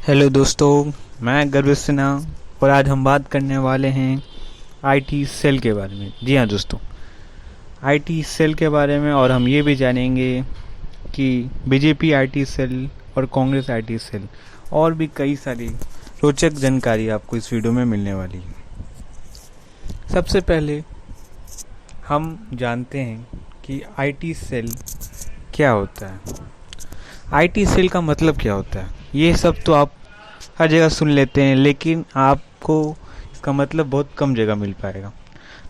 Hello दोस्तों, मैं गर्व सिन्हा और आज हम बात करने वाले हैं आईटी सेल के बारे में। जी हाँ दोस्तों, आईटी सेल के बारे में। और हम ये भी जानेंगे कि बीजेपी आईटी सेल और कांग्रेस आईटी सेल और भी कई सारी रोचक जानकारी आपको इस वीडियो में मिलने वाली है। सबसे पहले हम जानते हैं कि आईटी सेल क्या होता है। आईटी सेल का मतलब क्या होता है, ये सब तो आप हर जगह सुन लेते हैं, लेकिन आपको इसका मतलब बहुत कम जगह मिल पाएगा।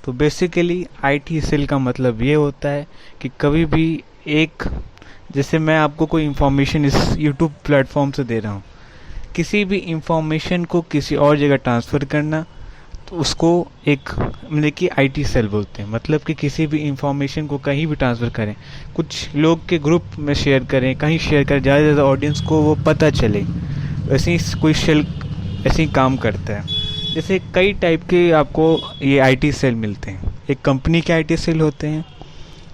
तो बेसिकली आईटी सेल का मतलब ये होता है कि कभी भी जैसे मैं आपको कोई इन्फॉर्मेशन इस यूट्यूब प्लेटफॉर्म से दे रहा हूँ, किसी भी इन्फॉर्मेशन को किसी और जगह ट्रांसफ़र करना, तो उसको मतलब कि आईटी सेल बोलते हैं। मतलब कि किसी भी इंफॉर्मेशन को कहीं भी ट्रांसफ़र करें, कुछ लोग के ग्रुप में शेयर करें, कहीं शेयर करें, ज़्यादा से ज़्यादा ऑडियंस को वो पता चले, वैसे ही कोई सेल ऐसे ही काम करता है। जैसे कई टाइप के आपको ये आईटी सेल मिलते हैं। एक कंपनी के आईटी सेल होते हैं,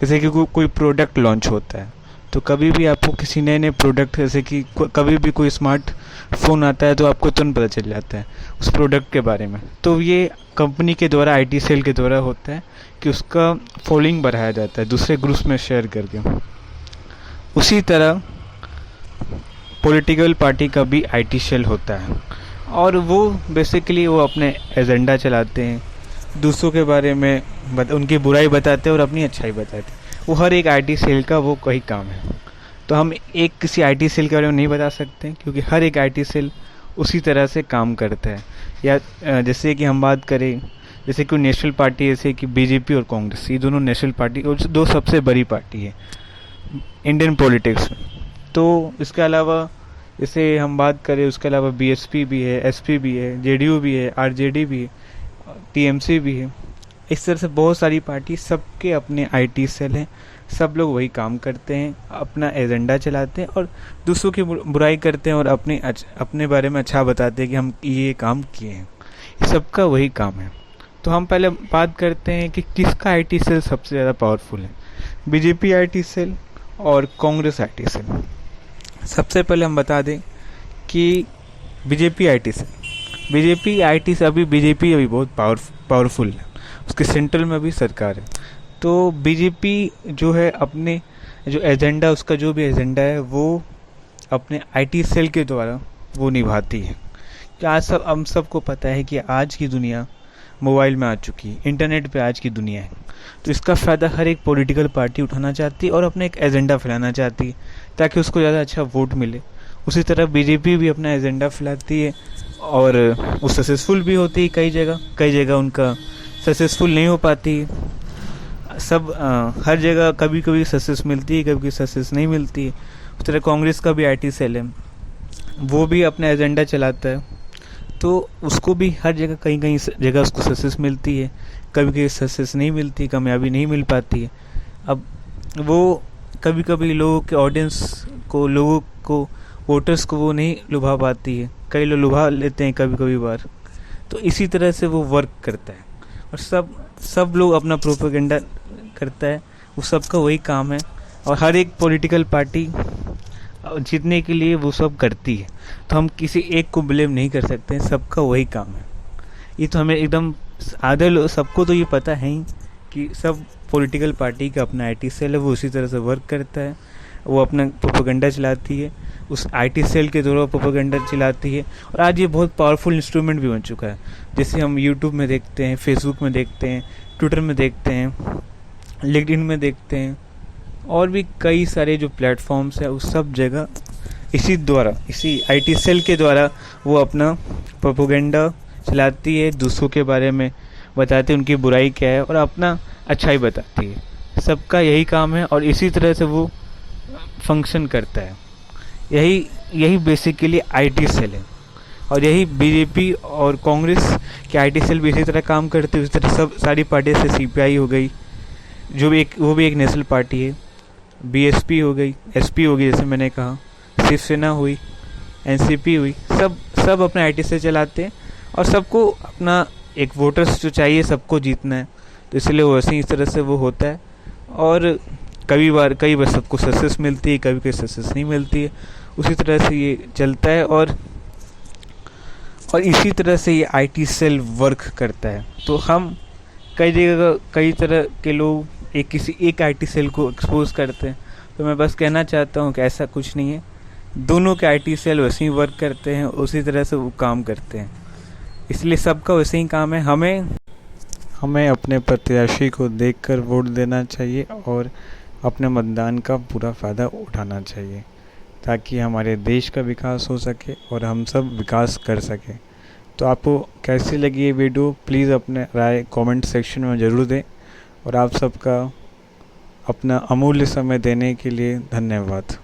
जैसे कि कोई प्रोडक्ट लॉन्च होता है, तो कभी भी आपको किसी नए नए प्रोडक्ट, जैसे कि कभी भी कोई स्मार्टफोन आता है तो आपको तुरंत पता चल जाता है उस प्रोडक्ट के बारे में। तो ये कंपनी के द्वारा, आईटी सेल के द्वारा होता है कि उसका फॉलोइंग बढ़ाया जाता है दूसरे ग्रुप्स में शेयर करके। उसी तरह पॉलिटिकल पार्टी का भी आईटी सेल होता है, और वो बेसिकली वो अपने एजेंडा चलाते हैं, दूसरों के बारे में उनकी बुराई बताते हैं और अपनी अच्छाई बताते हैं। वो हर एक आईटी सेल का वो वही काम है। तो हम किसी आईटी सेल के बारे में नहीं बता सकते, क्योंकि हर एक आईटी सेल उसी तरह से काम करता है। या जैसे कि हम बात करें, जैसे कोई नेशनल पार्टी, जैसे कि बीजेपी और कांग्रेस, ये दोनों नेशनल पार्टी और दो सबसे बड़ी पार्टी है इंडियन पॉलिटिक्स में। तो इसके अलावा जैसे हम बात करें, उसके अलावा बीएसपी भी है, एसपी भी है, जेडीयू भी है, आरजेडी भी है, टीएमसी भी है। इस तरह से बहुत सारी पार्टी, सबके अपने आईटी सेल हैं। सब लोग वही काम करते हैं, अपना एजेंडा चलाते हैं और दूसरों की बुराई करते हैं और अपने बारे में अच्छा बताते हैं कि हम ये काम किए हैं। ये सबका वही काम है। तो हम पहले बात करते हैं कि किसका आईटी सेल सबसे ज़्यादा पावरफुल है, बीजेपी आईटी सेल और कांग्रेस आईटी सेल। सबसे पहले हम बता दें कि बीजेपी आईटी सेल अभी बहुत पावरफुल है, उसके सेंट्रल में भी सरकार है। तो बीजेपी जो है, अपने जो एजेंडा, उसका जो भी एजेंडा है वो अपने आईटी सेल के द्वारा वो निभाती है। कि आज हम सबको पता है कि आज की दुनिया मोबाइल में आ चुकी है, इंटरनेट पे आज की दुनिया है। तो इसका फ़ायदा हर एक पॉलिटिकल पार्टी उठाना चाहती है और अपना एक एजेंडा फैलाना चाहती है, ताकि उसको ज़्यादा अच्छा वोट मिले। उसी तरह बीजेपी भी अपना एजेंडा फैलाती है और वो सक्सेसफुल भी होती है। कई जगह उनका सक्सेसफुल नहीं हो पाती है। हर जगह कभी कभी सक्सेस मिलती है, कभी सक्सेस नहीं मिलती है। उस तरह कांग्रेस का भी आईटी सेल है, वो भी अपना एजेंडा चलाता है। तो उसको भी हर जगह कहीं कहीं जगह उसको सक्सेस मिलती है, कभी कभी सक्सेस नहीं मिलती, कामयाबी नहीं मिल पाती है। अब वो कभी कभी लोगों को वोटर्स को वो नहीं लुभा पाती है, कई लोग लुभा लेते हैं कभी कभी बार। तो इसी तरह से वो वर्क करता है और सब लोग अपना प्रोपेगेंडा करता है, वो सबका वही काम है। और हर एक पॉलिटिकल पार्टी जीतने के लिए वो सब करती है। तो हम किसी एक को ब्लेम नहीं कर सकते हैं, सबका वही काम है। ये तो हमें एकदम सबको तो ये पता है ही कि सब पॉलिटिकल पार्टी का अपना आईटी सेल है, वो उसी तरह से वर्क करता है। वो अपना प्रोपेगेंडा चलाती है, उस आईटी सेल के द्वारा प्रोपेगेंडा चलाती है। और आज ये बहुत पावरफुल इंस्ट्रूमेंट भी बन चुका है। जैसे हम यूट्यूब में देखते हैं, फेसबुक में देखते हैं, ट्विटर में देखते हैं, लिंक्डइन में देखते हैं, और भी कई सारे जो प्लेटफॉर्म्स है, उस सब जगह इसी आईटी सेल के द्वारा वो अपना प्रोपेगेंडा चलाती है, दूसरों के बारे में बताती है उनकी बुराई क्या है और अपना अच्छाई बताती है। सबका यही काम है और इसी तरह से वो फंक्शन करता है। यही बेसिकली आईटी सेल है। और यही बीजेपी और कांग्रेस के आईटी सेल भी इसी तरह काम करते हैं। उसी तरह सब सारी पार्टी से सीपीआई हो गई, वो भी एक नेशनल पार्टी है, बीएसपी हो गई, एसपी हो गई, जैसे मैंने कहा, शिवसेना हुई, एनसीपी हुई, सब अपने आईटी सेल चलाते हैं और सबको अपना एक वोटर्स जो चाहिए, सबको जीतना है। तो इसलिए वो इस तरह से वो होता है। और कई बार सबको सक्सेस मिलती है, कभी सक्सेस नहीं मिलती है। उसी तरह से ये चलता है। और और इसी तरह से ये आईटी सेल वर्क करता है। तो हम कई जगह कई तरह के लोग किसी एक आईटी सेल को एक्सपोज करते हैं। तो मैं बस कहना चाहता हूँ कि ऐसा कुछ नहीं है, दोनों के आईटी सेल वैसे ही वर्क करते हैं, उसी तरह से वो काम करते हैं, इसलिए सबका वैसे ही काम है। हमें अपने प्रत्याशी को देखकर वोट देना चाहिए और अपने मतदान का पूरा फ़ायदा उठाना चाहिए, ताकि हमारे देश का विकास हो सके और हम सब विकास कर सकें। तो आपको कैसी लगी ये वीडियो, प्लीज़ अपने राय कमेंट सेक्शन में ज़रूर दें। और आप सबका अपना अमूल्य समय देने के लिए धन्यवाद।